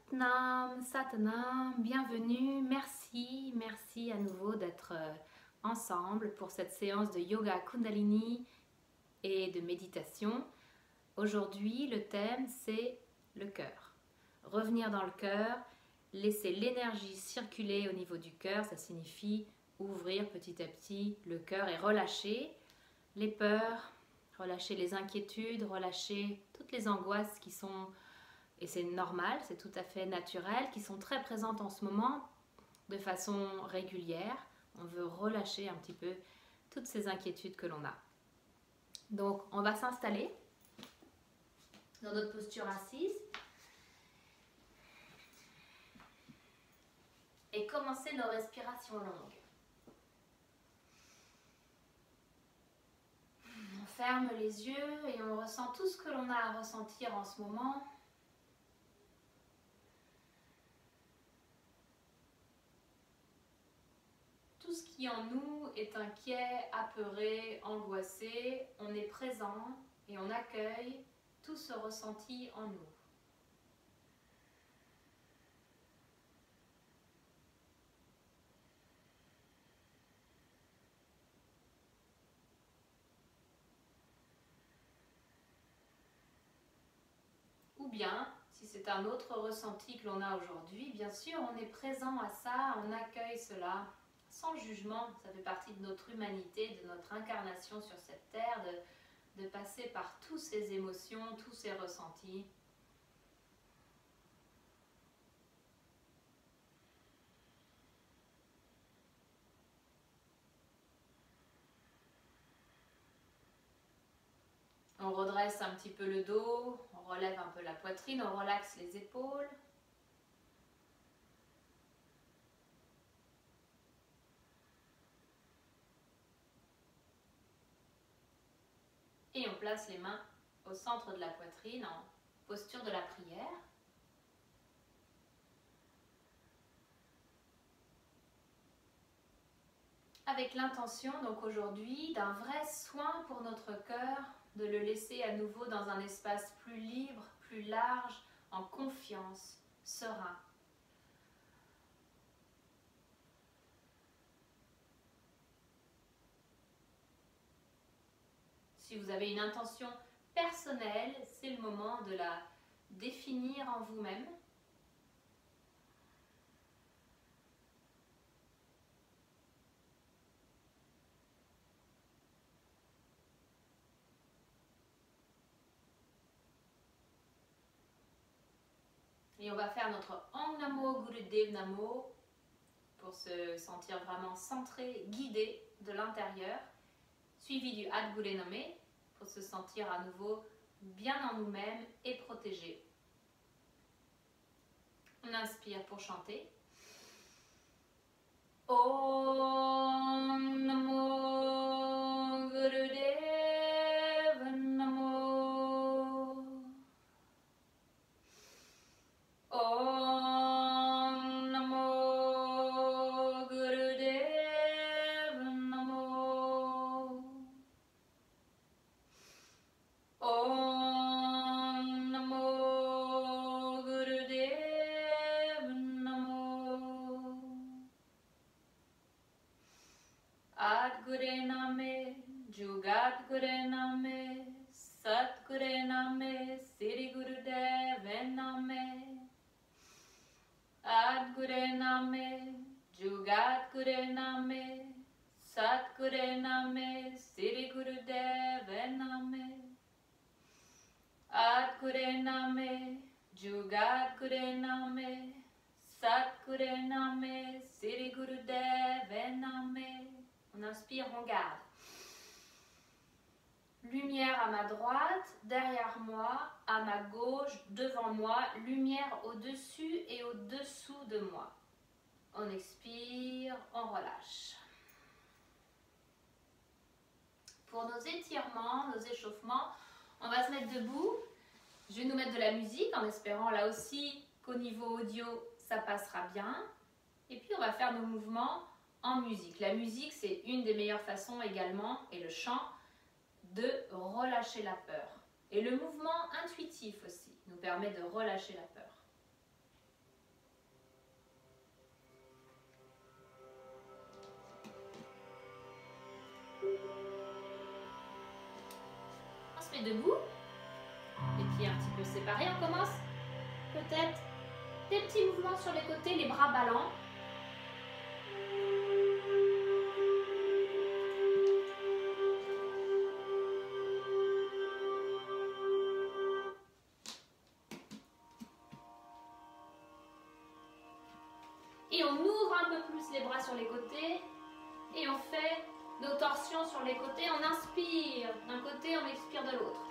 Satnam, Satnam, bienvenue, merci à nouveau d'être ensemble pour cette séance de yoga Kundalini et de méditation. Aujourd'hui, le thème c'est le cœur. Revenir dans le cœur, laisser l'énergie circuler au niveau du cœur, ça signifie ouvrir petit à petit le cœur et relâcher les peurs, relâcher les inquiétudes, relâcher toutes les angoisses qui sont... Et c'est normal, c'est tout à fait naturel, qui sont très présentes en ce moment de façon régulière. On veut relâcher un petit peu toutes ces inquiétudes que l'on a. Donc, on va s'installer dans notre posture assise et commencer nos respirations longues. On ferme les yeux et on ressent tout ce que l'on a à ressentir en ce moment. Tout ce qui en nous est inquiet, apeuré, angoissé, on est présent et on accueille tout ce ressenti en nous. Ou bien, si c'est un autre ressenti que l'on a aujourd'hui, bien sûr, on est présent à ça, on accueille cela sans jugement. Ça fait partie de notre humanité, de notre incarnation sur cette terre, de passer par toutes ces émotions, tous ces ressentis. On redresse un petit peu le dos, on relève un peu la poitrine, on relaxe les épaules. Et on place les mains au centre de la poitrine en posture de la prière. Avec l'intention donc aujourd'hui d'un vrai soin pour notre cœur, de le laisser à nouveau dans un espace plus libre, plus large, en confiance, serein. Si vous avez une intention personnelle, c'est le moment de la définir en vous-même. Et on va faire notre Om Namo Gurudev Namo pour se sentir vraiment centré, guidé de l'intérieur, suivi du Ad Gure Name pour se sentir à nouveau bien en nous-mêmes et protégé. On inspire pour chanter. Om Namo Gurudev Namo. Om Namo Gurudev Namo. Om Namo Gurudev Namo. Ad Gure Name, Jugat Gure Name, Sat Gure Name, Siri Gurudev Name. Ad Gure Name, Jugat Gure Name, Sat Gure Name, Siri Gurudev Name. Ad Gure Name, Jugat Gure Name, Sat Gure Name, Siri Gurudev Name. On inspire, on garde. Lumière à ma droite, derrière moi, à ma gauche, devant moi, lumière au-dessus et au-dessous de moi. On expire, on relâche. Pour nos étirements, nos échauffements, on va se mettre debout. Je vais nous mettre de la musique en espérant là aussi qu'au niveau audio, ça passera bien. Et puis on va faire nos mouvements en musique. La musique, c'est une des meilleures façons également, et le chant, de relâcher la peur. Et le mouvement intuitif aussi nous permet de relâcher la peur. rester debout. Les pieds un petit peu séparés. On commence peut-être des petits mouvements sur les côtés, les bras ballants. Et on ouvre un peu plus les bras sur les côtés. Et on fait nos torsions sur les côtés. On inspire d'un côté, on expire de l'autre.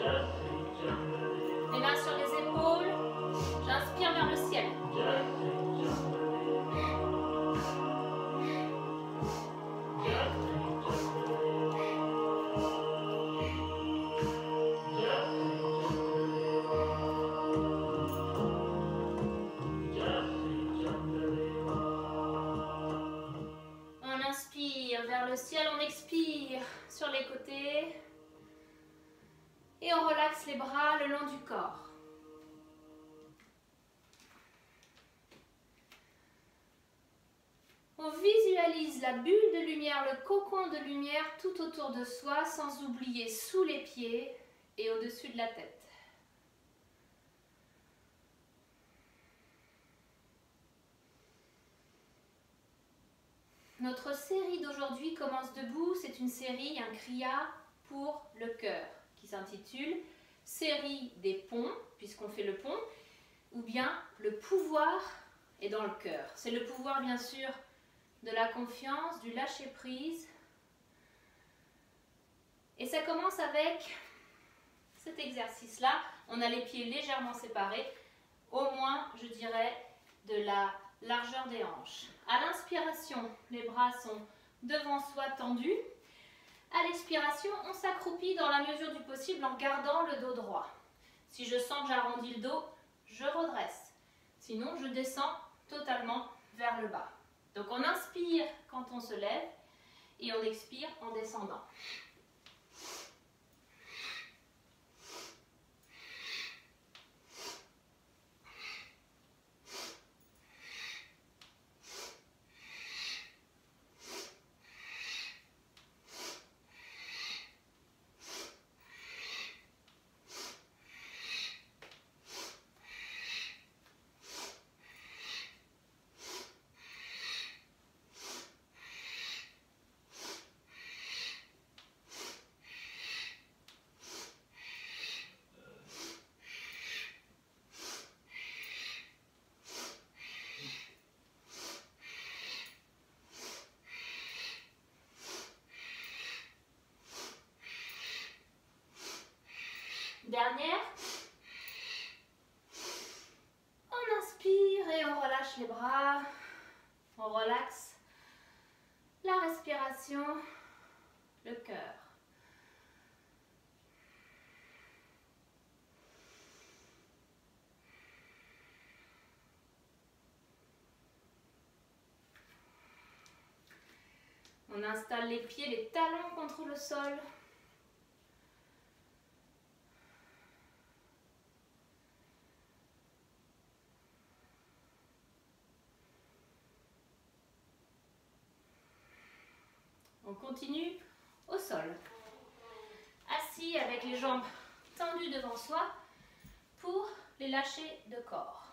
Les mains sur les épaules. J'inspire vers le ciel. On inspire vers le ciel, on expire sur les côtés. Et on relaxe les bras le long du corps. On visualise la bulle de lumière, le cocon de lumière tout autour de soi, sans oublier sous les pieds et au-dessus de la tête. Notre série d'aujourd'hui commence debout. C'est une série, un kriya pour le cœur, qui s'intitule « Série des ponts », puisqu'on fait le pont, ou bien « Le pouvoir est dans le cœur ». C'est le pouvoir, bien sûr, de la confiance, du lâcher-prise. Et ça commence avec cet exercice-là. On a les pieds légèrement séparés, au moins, je dirais, de la largeur des hanches. À l'inspiration, les bras sont devant soi tendus. À l'expiration, on s'accroupit dans la mesure du possible en gardant le dos droit. Si je sens que j'arrondis le dos, je redresse. Sinon, je descends totalement vers le bas. Donc on inspire quand on se lève et on expire en descendant. Dernière. On inspire et on relâche les bras. On relaxe la respiration, le cœur. On installe les pieds, les talons contre le sol. On continue au sol. Assis avec les jambes tendues devant soi pour les lâcher de corps.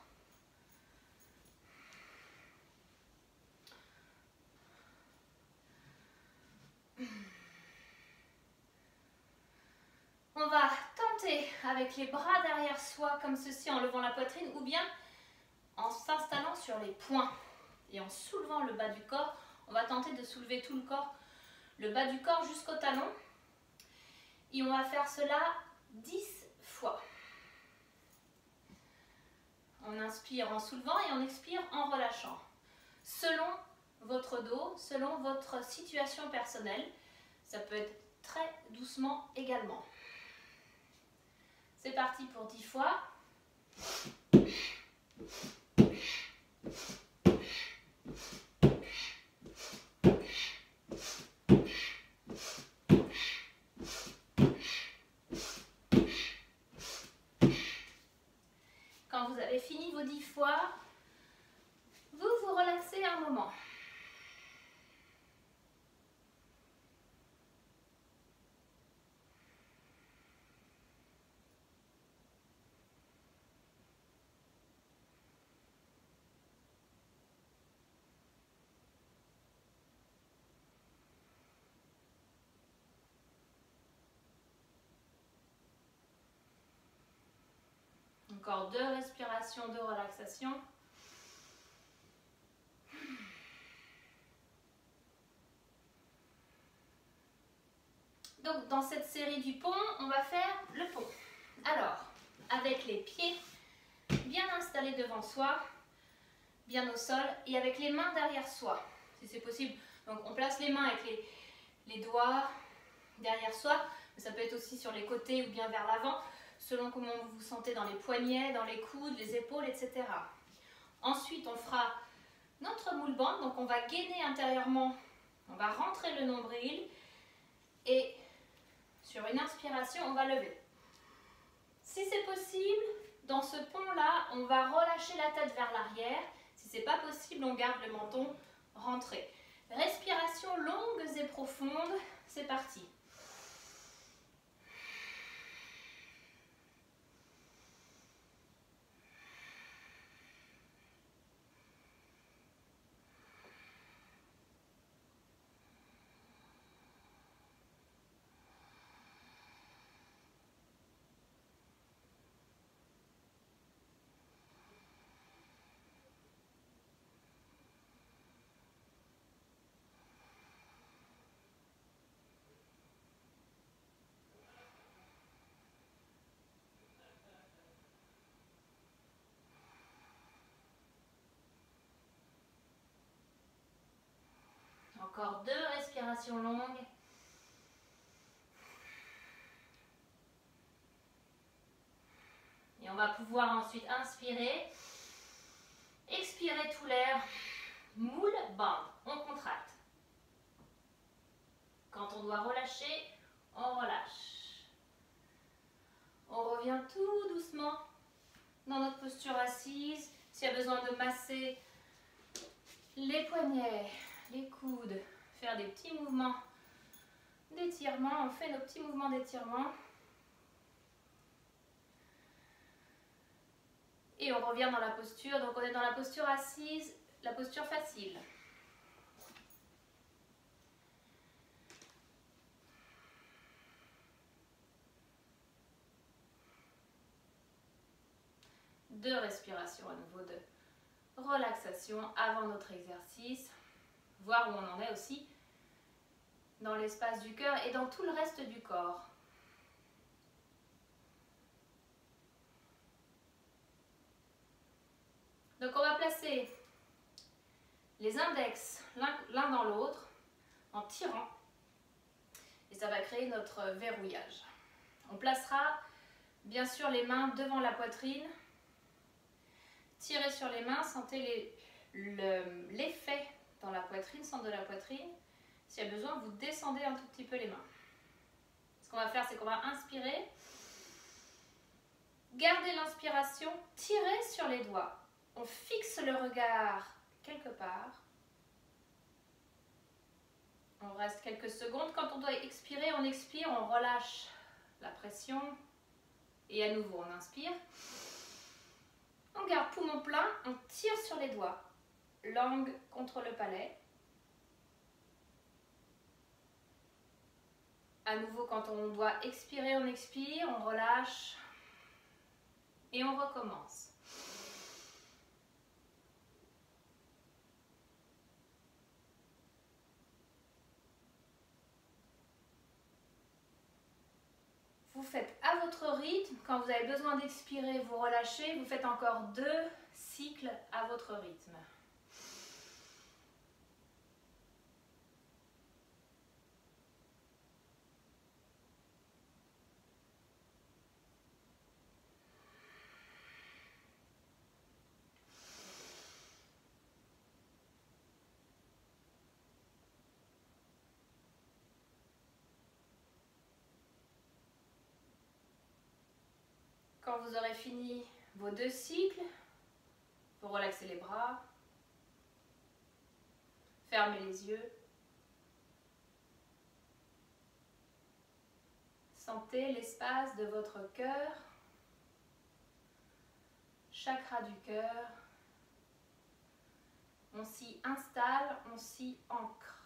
On va tenter avec les bras derrière soi comme ceci en levant la poitrine ou bien en s'installant sur les poings et en soulevant le bas du corps. On va tenter de soulever tout le corps, le bas du corps jusqu'au talon. Et on va faire cela 10 fois. On inspire en soulevant et on expire en relâchant. Selon votre dos, selon votre situation personnelle, ça peut être très doucement également. C'est parti pour 10 fois. Quand vous avez fini vos 10 fois, vous vous relaxez un moment. Encore 2 respirations de relaxation. Donc dans cette série du pont, on va faire le pont. Alors, avec les pieds bien installés devant soi, bien au sol, et avec les mains derrière soi, si c'est possible. Donc on place les mains avec les doigts derrière soi, mais ça peut être aussi sur les côtés ou bien vers l'avant, selon comment vous vous sentez dans les poignets, dans les coudes, les épaules, etc. Ensuite, on fera notre moule bande, donc on va gainer intérieurement, on va rentrer le nombril, et sur une inspiration, on va lever. Si c'est possible, dans ce pont-là, on va relâcher la tête vers l'arrière. Si ce n'est pas possible, on garde le menton rentré. Respiration longues et profondes, c'est parti. Encore 2 respirations longues. Et on va pouvoir ensuite inspirer, expirer tout l'air, moule, bande, on contracte. Quand on doit relâcher, on relâche. On revient tout doucement dans notre posture assise. S'il y a besoin de masser les poignets, les coudes, faire des petits mouvements d'étirement, on fait nos petits mouvements d'étirement. Et on revient dans la posture, donc on est dans la posture assise, la posture facile. Deux respirations à nouveau de relaxation avant notre exercice, voir où on en est aussi dans l'espace du cœur et dans tout le reste du corps. Donc on va placer les index l'un dans l'autre en tirant et ça va créer notre verrouillage. On placera bien sûr les mains devant la poitrine. Tirez sur les mains, sentez l'effet dans la poitrine, centre de la poitrine. S'il y a besoin, vous descendez un tout petit peu les mains. Ce qu'on va faire, c'est qu'on va inspirer. Gardez l'inspiration, tirez sur les doigts. On fixe le regard quelque part. On reste quelques secondes. Quand on doit expirer, on expire, on relâche la pression. Et à nouveau, on inspire. On garde poumon plein, on tire sur les doigts. Langue contre le palais. À nouveau, quand on doit expirer, on expire, on relâche. Et on recommence. Vous faites à votre rythme. Quand vous avez besoin d'expirer, vous relâchez. Vous faites encore 2 cycles à votre rythme. Quand vous aurez fini vos 2 cycles, vous relaxez les bras, fermez les yeux, sentez l'espace de votre cœur, chakra du cœur. On s'y installe, on s'y ancre.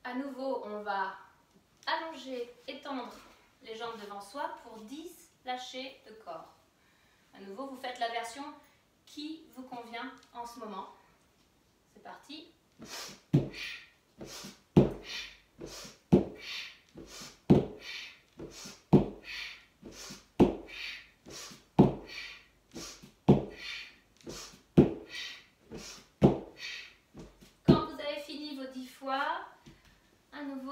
À nouveau, on va allonger, étendre les jambes devant soi pour 10 lâchers de corps. À nouveau, vous faites la version qui vous convient en ce moment. C'est parti. Quand vous avez fini vos 10 fois, à nouveau,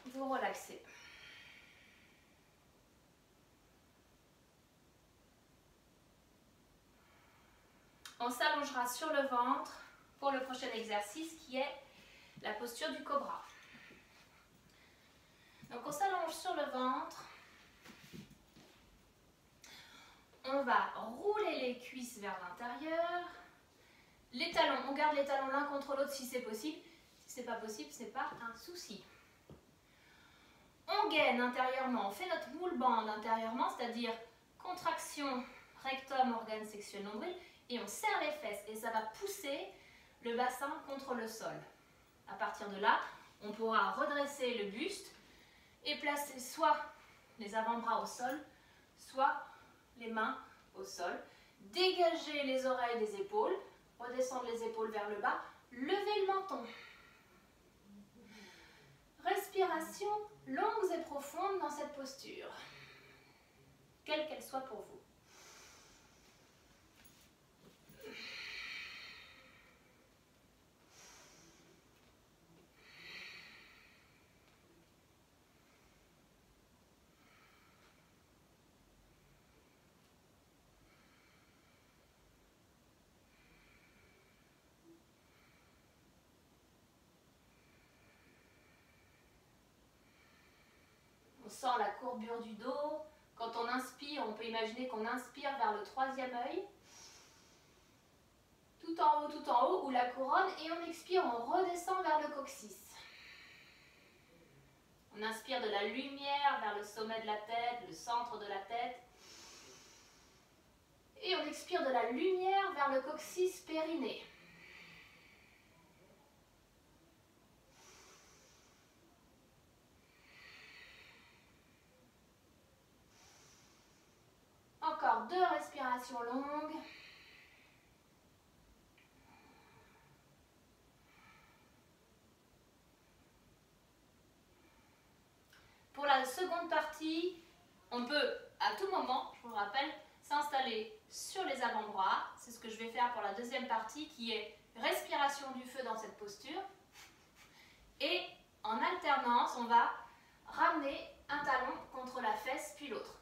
vous relaxez. On s'allongera sur le ventre pour le prochain exercice qui est la posture du cobra. Donc on s'allonge sur le ventre. On va rouler les cuisses vers l'intérieur. Les talons, on garde les talons l'un contre l'autre si c'est possible. Si ce n'est pas possible, ce n'est pas un souci. On gaine intérieurement, on fait notre moule bande intérieurement, c'est-à-dire contraction rectum, organe sexuel nombril, et on serre les fesses et ça va pousser le bassin contre le sol. À partir de là, on pourra redresser le buste et placer soit les avant-bras au sol, soit les mains au sol. Dégager les oreilles des épaules, redescendre les épaules vers le bas, lever le menton. Respiration longues et profondes dans cette posture, quelle qu'elle soit pour vous. On sent la courbure du dos. Quand on inspire, on peut imaginer qu'on inspire vers le troisième œil. Tout en haut, ou la couronne. Et on expire, on redescend vers le coccyx. On inspire de la lumière vers le sommet de la tête, le centre de la tête. Et on expire de la lumière vers le coccyx périnée. Encore 2 respirations longues. Pour la seconde partie, on peut à tout moment, je vous le rappelle, s'installer sur les avant-bras. C'est ce que je vais faire pour la deuxième partie qui est respiration du feu dans cette posture. Et en alternance, on va ramener un talon contre la fesse puis l'autre.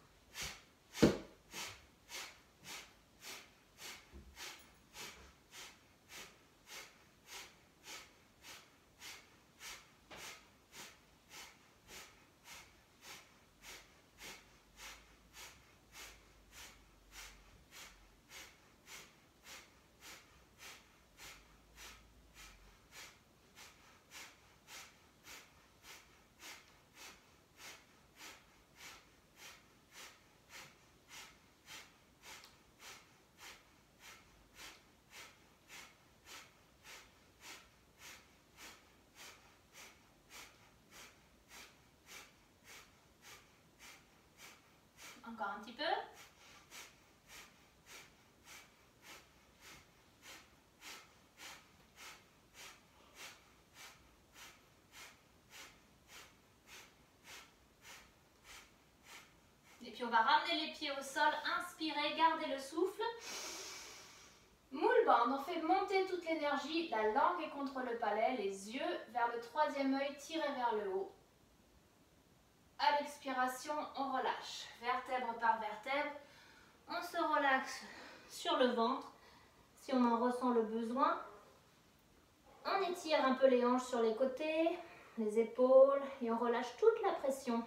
Encore un petit peu. Et puis on va ramener les pieds au sol, inspirez, gardez le souffle. Moule bande, on fait monter toute l'énergie, la langue est contre le palais, les yeux vers le troisième œil, tirés vers le haut. À l'expiration, on relâche, vertèbre par vertèbre. On se relaxe sur le ventre, si on en ressent le besoin. On étire un peu les hanches sur les côtés, les épaules, et on relâche toute la pression.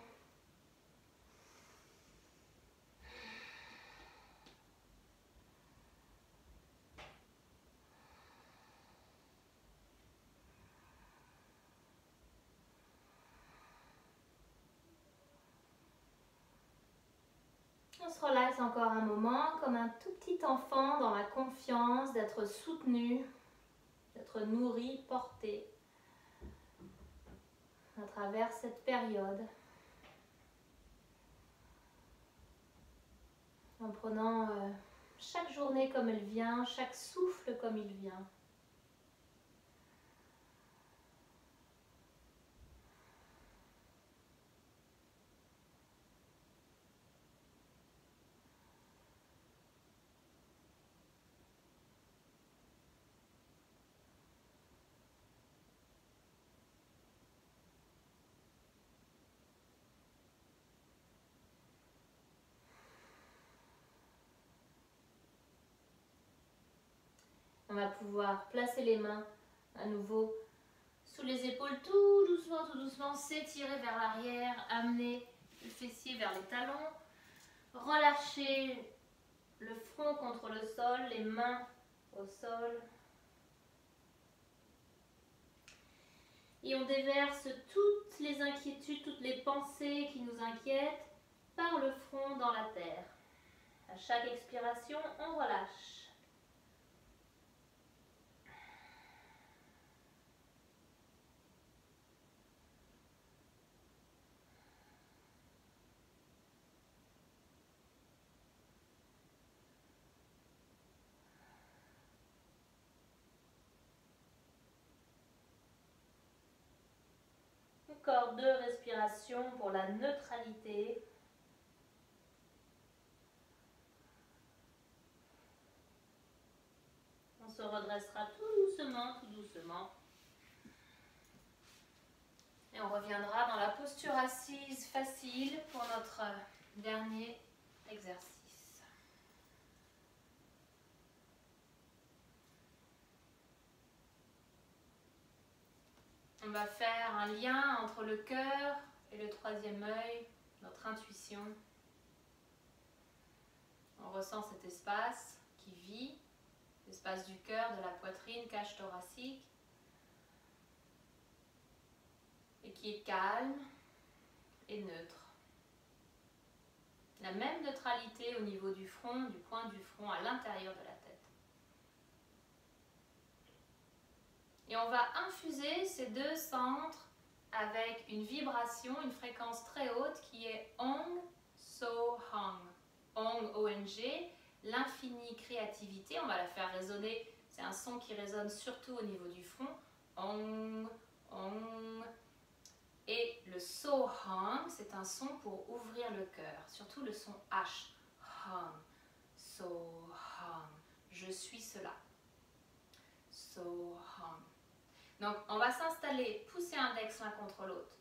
On se relaxe encore un moment, comme un tout petit enfant dans la confiance d'être soutenu, d'être nourri, porté à travers cette période. en prenant chaque journée comme elle vient, chaque souffle comme il vient. On va pouvoir placer les mains à nouveau sous les épaules, tout doucement, s'étirer vers l'arrière, amener le fessier vers les talons, relâcher le front contre le sol, les mains au sol. Et on déverse toutes les inquiétudes, toutes les pensées qui nous inquiètent par le front dans la terre. À chaque expiration, on relâche. Encore 2 respirations pour la neutralité. On se redressera tout doucement. Et on reviendra dans la posture assise facile pour notre dernier exercice. On va faire un lien entre le cœur et le troisième œil, notre intuition. On ressent cet espace qui vit, l'espace du cœur, de la poitrine, cage thoracique, et qui est calme et neutre. La même neutralité au niveau du front, du point du front à l'intérieur de la tête. Et on va infuser ces 2 centres avec une vibration, une fréquence très haute qui est Ong So Hong. Ong, O-N-G, l'infinie créativité. On va la faire résonner. C'est un son qui résonne surtout au niveau du front. Ong, Ong. Et le So Hong, c'est un son pour ouvrir le cœur. Surtout le son H. Hong. So Hong. Je suis cela. So Hong. Donc, on va s'installer, pousser index l'un contre l'autre,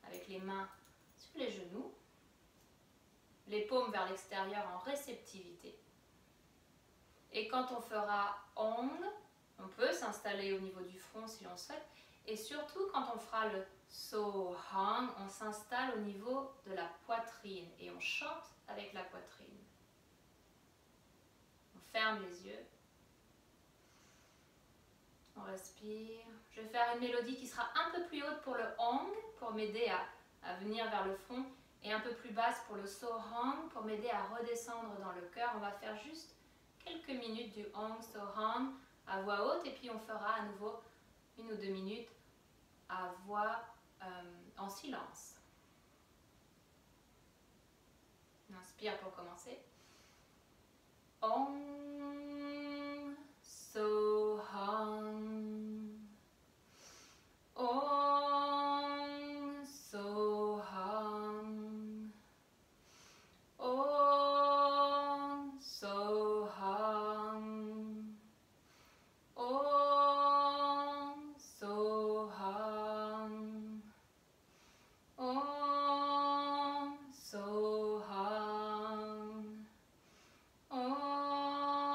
avec les mains sur les genoux, les paumes vers l'extérieur en réceptivité. Et quand on fera Ong, on peut s'installer au niveau du front si l'on souhaite. Et surtout, quand on fera le So Hong, on s'installe au niveau de la poitrine et on chante avec la poitrine. On ferme les yeux. On respire. Je vais faire une mélodie qui sera un peu plus haute pour le Ong, pour m'aider à venir vers le front, et un peu plus basse pour le So Hong, pour m'aider à redescendre dans le cœur. On va faire juste quelques minutes du Ong, So Hong à voix haute, et puis on fera à nouveau 1 ou 2 minutes à voix en silence. On inspire pour commencer. Ong, So Hong. Ong, So Hong. Ong, So Hong. Ong, So Hong. Ong, So Hong. Ong,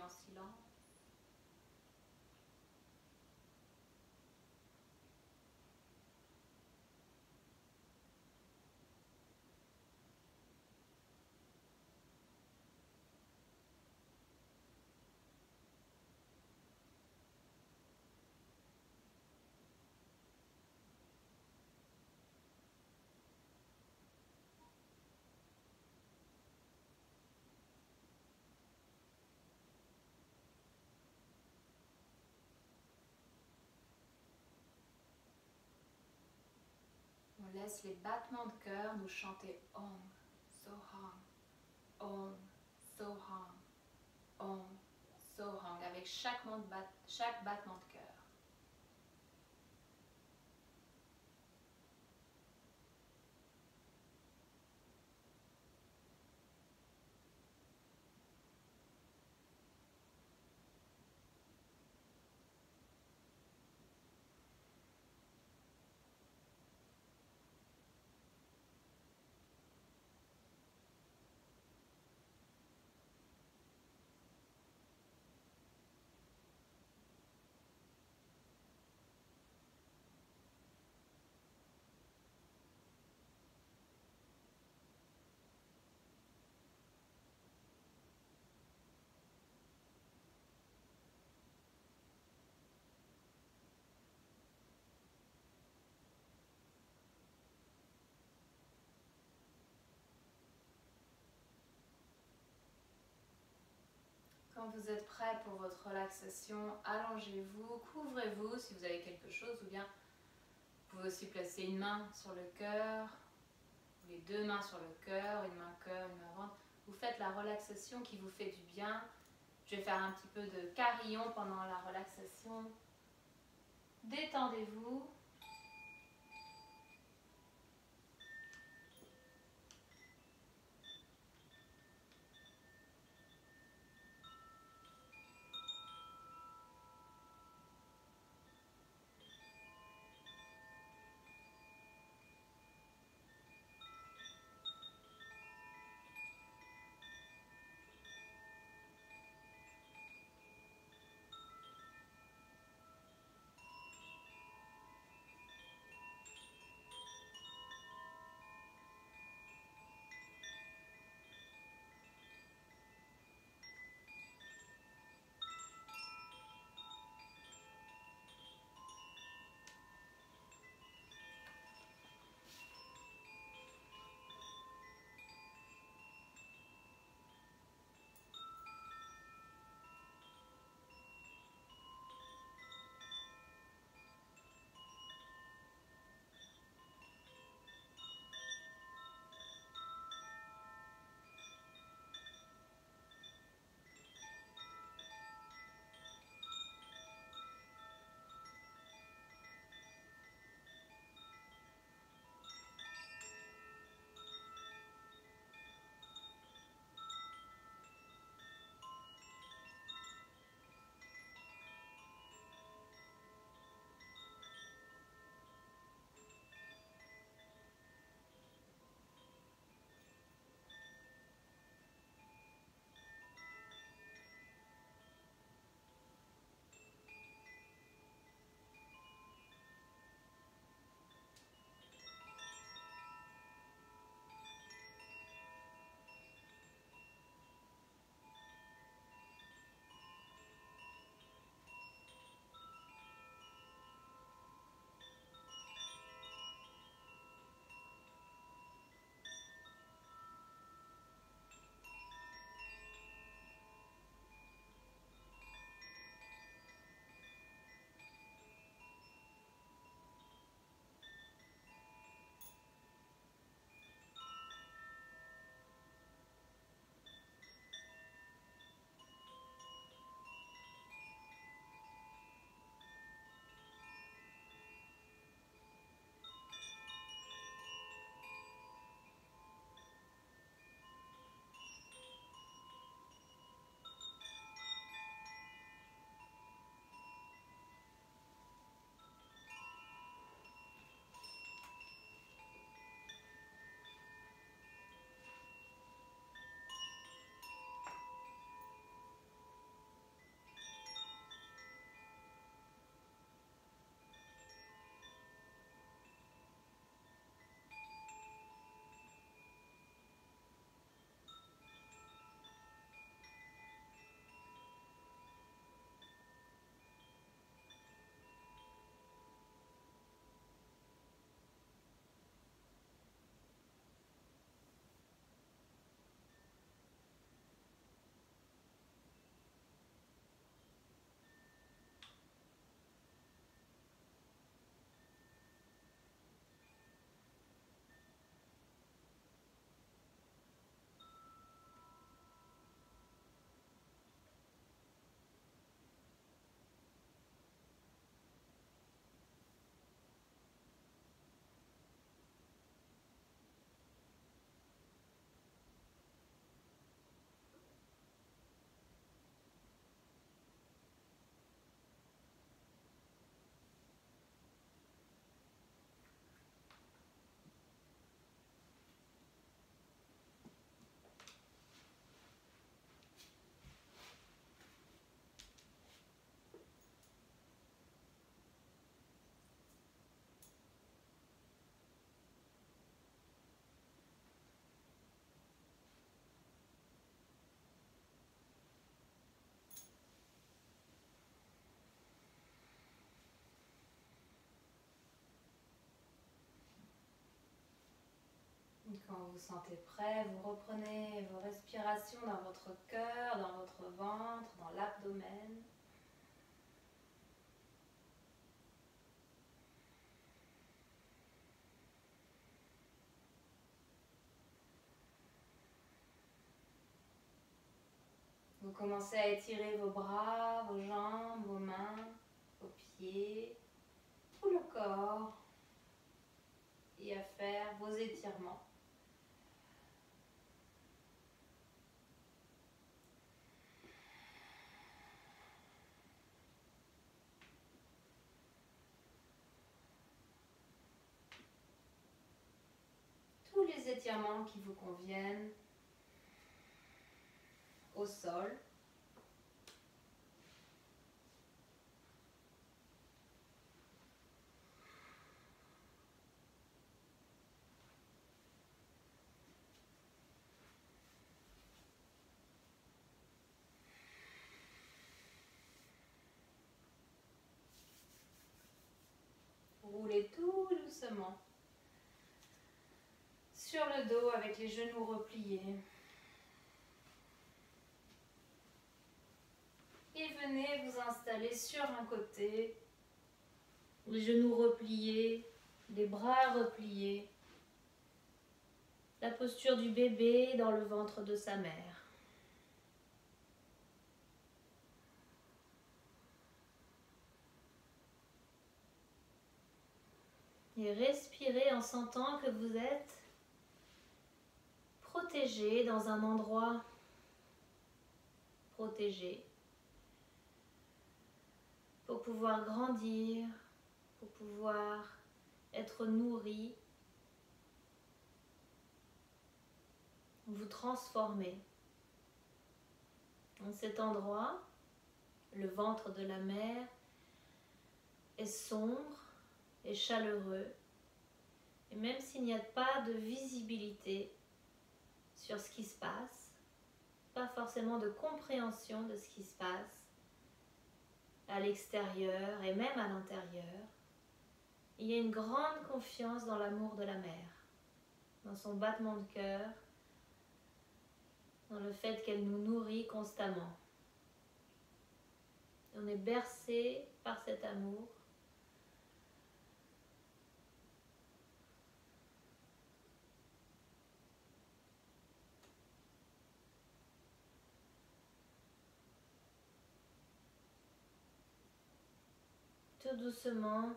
en silence. On laisse les battements de cœur nous chanter Om, Soham, Om, Soham, Om, Soham, avec chaque battement de cœur. Quand vous êtes prêt pour votre relaxation, allongez-vous, couvrez-vous si vous avez quelque chose, ou bien vous pouvez aussi placer une main sur le cœur, les deux mains sur le cœur, une main cœur, une main ventre. Vous faites la relaxation qui vous fait du bien. Je vais faire un petit peu de carillon pendant la relaxation. Détendez-vous. vous sentez prêt, vous reprenez vos respirations dans votre cœur, dans votre ventre, dans l'abdomen. Vous commencez à étirer vos bras, vos jambes, vos mains, vos pieds, tout le corps et à faire vos étirements. Tous les étirements qui vous conviennent au sol. Roulez tout doucement sur le dos avec les genoux repliés. Et venez vous installer sur un côté, les genoux repliés, les bras repliés. La posture du bébé dans le ventre de sa mère. Et respirez en sentant que vous êtes protégé dans un endroit protégé pour pouvoir grandir, pour pouvoir être nourri, vous transformer. Dans cet endroit, le ventre de la mère est sombre et chaleureux. Et même s'il n'y a pas de visibilité sur ce qui se passe, pas forcément de compréhension de ce qui se passe à l'extérieur et même à l'intérieur, il y a une grande confiance dans l'amour de la mère, dans son battement de cœur, dans le fait qu'elle nous nourrit constamment. On est bercé par cet amour. Tout doucement,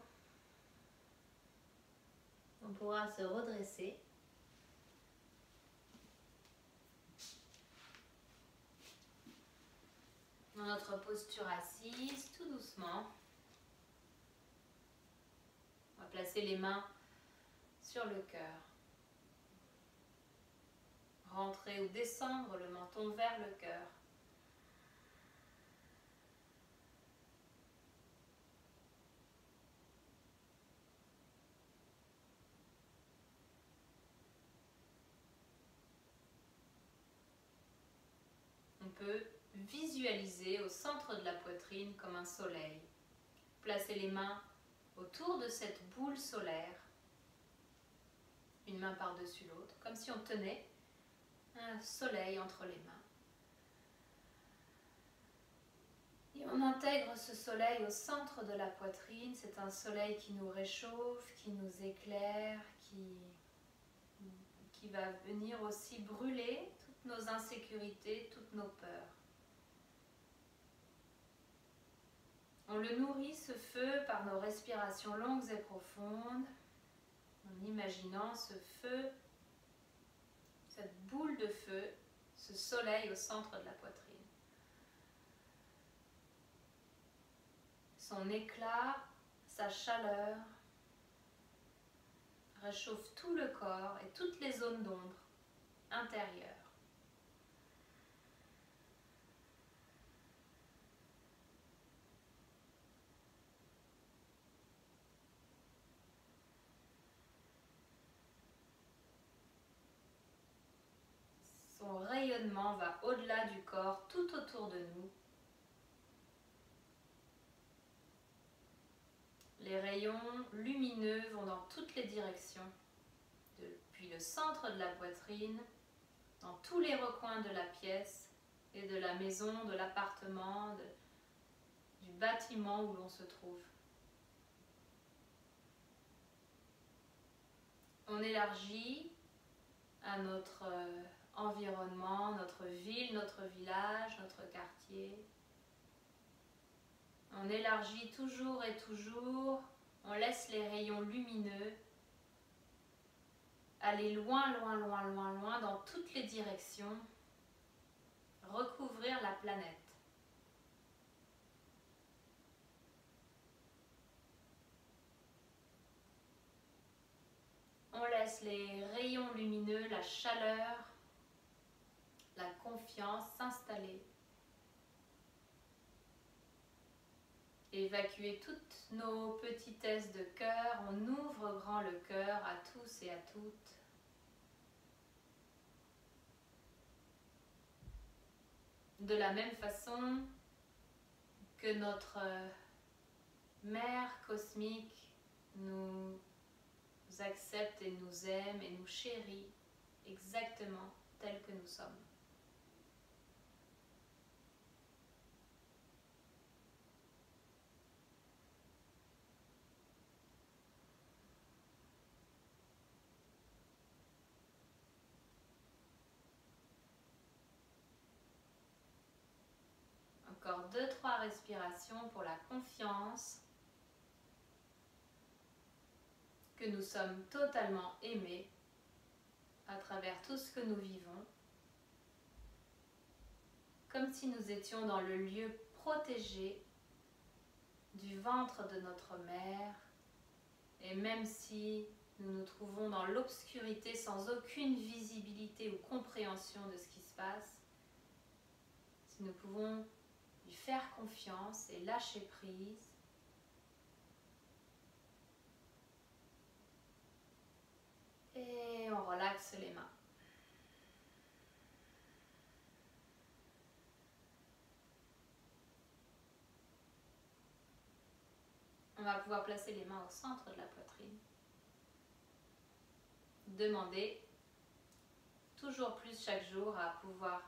on pourra se redresser. Dans notre posture assise, tout doucement, on va placer les mains sur le cœur. Rentrer ou descendre le menton vers le cœur. On peut visualiser au centre de la poitrine comme un soleil. Placez les mains autour de cette boule solaire, une main par-dessus l'autre, comme si on tenait un soleil entre les mains. Et on intègre ce soleil au centre de la poitrine. C'est un soleil qui nous réchauffe, qui nous éclaire, qui va venir aussi brûler toutes nos insécurités, toutes nos peurs. On le nourrit, ce feu, par nos respirations longues et profondes, en imaginant ce feu, cette boule de feu, ce soleil au centre de la poitrine. Son éclat, sa chaleur, réchauffe tout le corps et toutes les zones d'ombre intérieures. Son rayonnement va au-delà du corps, tout autour de nous. Les rayons lumineux vont dans toutes les directions, de depuis le centre de la poitrine, dans tous les recoins de la pièce et de la maison, de l'appartement, du bâtiment où l'on se trouve. On élargit à notre environnement, notre ville, notre village, notre quartier. On élargit toujours et toujours, on laisse les rayons lumineux aller loin, loin, loin, loin, loin dans toutes les directions, recouvrir la planète. On laisse les rayons lumineux, la chaleur, la confiance s'installer. Évacuer toutes nos petitesses de cœur, on ouvre grand le cœur à tous et à toutes. De la même façon que notre mère cosmique nous accepte et nous aime et nous chérit exactement tels que nous sommes. Encore 2-3 respirations pour la confiance que nous sommes totalement aimés à travers tout ce que nous vivons, comme si nous étions dans le lieu protégé du ventre de notre mère, et même si nous nous trouvons dans l'obscurité sans aucune visibilité ou compréhension de ce qui se passe, si nous pouvons lui faire confiance et lâcher prise, et on relaxe les mains. On va pouvoir placer les mains au centre de la poitrine. Demander toujours plus chaque jour à pouvoir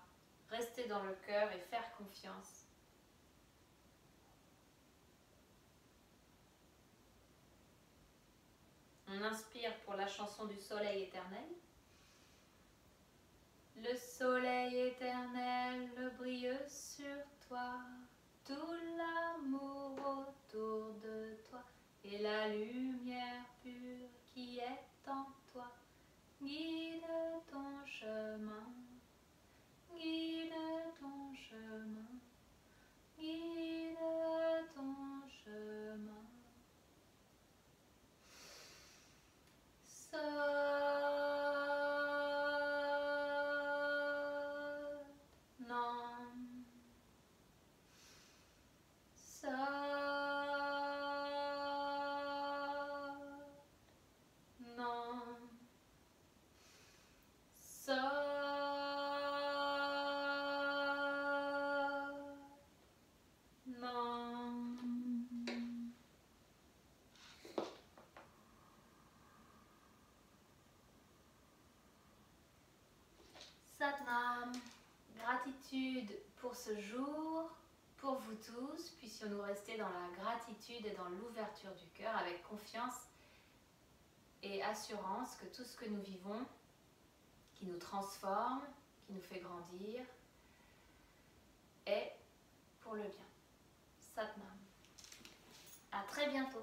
rester dans le cœur et faire confiance. On inspire pour la chanson du soleil éternel. Le soleil éternel brille sur toi, tout l'amour autour de toi et la lumière pure qui est en toi. Guide ton chemin, guide ton chemin, guide ton chemin. Satnam, gratitude pour ce jour, pour vous tous, puissions-nous rester dans la gratitude et dans l'ouverture du cœur avec confiance et assurance que tout ce que nous vivons, qui nous transforme, qui nous fait grandir, est pour le bien. Satnam. À très bientôt.